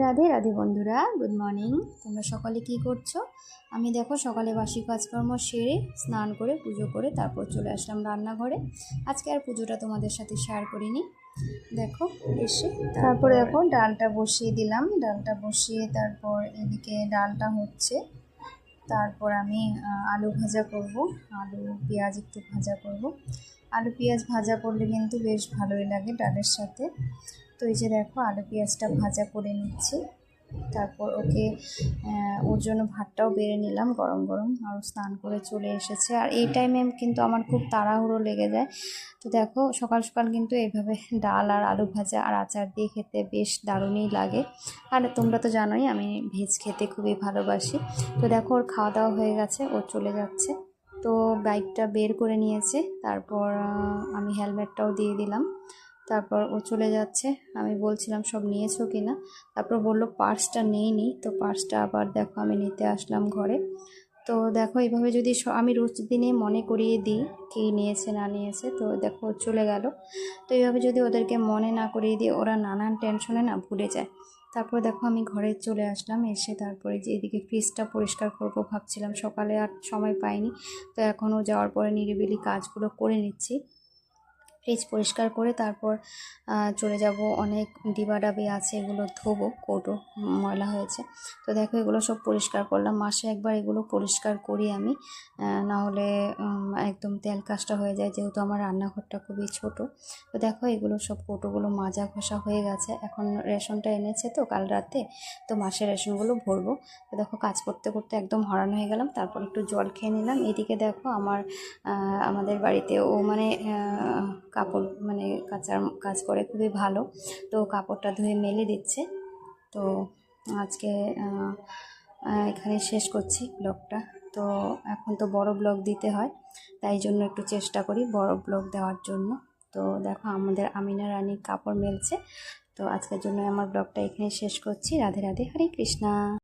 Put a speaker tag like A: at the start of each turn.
A: রাধে রাধে বন্ধুরা, good morning. তোমরা সকালে কি করছো? আমি দেখো সকালে বাসি কাজকর্ম সেরে স্নান করে পুজো করে তারপর চলে আসলাম রান্নাঘরে। আজকে আর পুজোটা তোমাদের সাথে শেয়ার করিনি। দেখো এসে তারপরে দেখো ডালটা বসিয়ে দিলাম। ডালটা বসিয়ে তারপর এদিকে ডালটা হচ্ছে, তারপর আমি আলু ভাজা করব। আলু পেঁয়াজ একটু ভাজা করব। আলু পেঁয়াজ ভাজা করলে কিন্তু বেশ ভালোই লাগে ডালের সাথে। তো এই যে দেখো আলু পেঁয়াজটা ভাজা করে নিচ্ছি, তারপর ওকে ওর জন্য ভাতটাও বেড়ে নিলাম গরম গরম। আর স্নান করে চলে এসেছে, আর এই টাইমে কিন্তু আমার খুব তাড়াহুড়ো লেগে যায়। তো দেখো সকাল সকাল কিন্তু এইভাবে ডাল আর আলু ভাজা আর আচার দিয়ে খেতে বেশ দারুণই লাগে। আর তোমরা তো জানোই আমি ভেজ খেতে খুবই ভালোবাসি। তো দেখো ওর খাওয়া দাওয়া হয়ে গেছে, ও চলে যাচ্ছে। তো বাইকটা বের করে নিয়েছে, তারপর আমি হেলমেটটাও দিয়ে দিলাম। তারপর ও চলে যাচ্ছে। আমি বলছিলাম সব নিয়েছো কি না, তারপর বললো পার্সটা নেইনি। তো পার্সটা আবার দেখো আমি নিতে আসলাম ঘরে। তো দেখো এইভাবে যদি আমি রোজ দিনে মনে করিয়ে দিই কী নিয়েছে না নিয়েছে, তো দেখো চলে গেল। তো এইভাবে যদি ওদেরকে মনে না করিয়ে দিই, ওরা নানান টেনশনে না ভুলে যায়। তারপর দেখো আমি ঘরে চলে আসলাম, এসে তারপরে যে এদিকে ফ্রিজটা পরিষ্কার করব ভাবছিলাম, সকালে আর সময় পাইনি। তো এখনও যাওয়ার পরে নিরিবিলি কাজগুলো করে নিচ্ছি। ফ্রিজ পরিষ্কার করে তারপর চলে যাব। অনেক ডিবাডাবি আছে, এগুলো ধোবো, কৌটো ময়লা হয়েছে। তো দেখো এগুলো সব পরিষ্কার করলাম, মাসে একবার এগুলো পরিষ্কার করি আমি, না হলে একদম তেল কাজটা হয়ে যায়, যেহেতু আমার রান্নাঘরটা খুবই ছোট। তো দেখো এগুলো সব কৌটোগুলো মাজা ঘষা হয়ে গেছে। এখন রেশনটা এনেছে তো কাল রাতে, তো মাসের রেশনগুলো ভরবো। তো দেখো কাজ করতে করতে একদম হরান হয়ে গেলাম। তারপর একটু জল খেয়ে নিলাম। এদিকে দেখো আমাদের বাড়িতে ও মানে কাপড় মানে কাচার কাজ করে খুবই ভালো। তো কাপড়টা ধুয়ে মেলে দিচ্ছে। তো আজকে এখানে শেষ করছি ব্লগটা। তো এখন তো বড় ব্লগ দিতে হয়, তাই জন্য একটু চেষ্টা করি বড় ব্লগ দেওয়ার জন্য। তো দেখো আমাদের আমিনা রানী কাপড় মেলছে। তো আজকের জন্য আমার ব্লগটা এখানে শেষ করছি। রাধে রাধে, হরে কৃষ্ণা।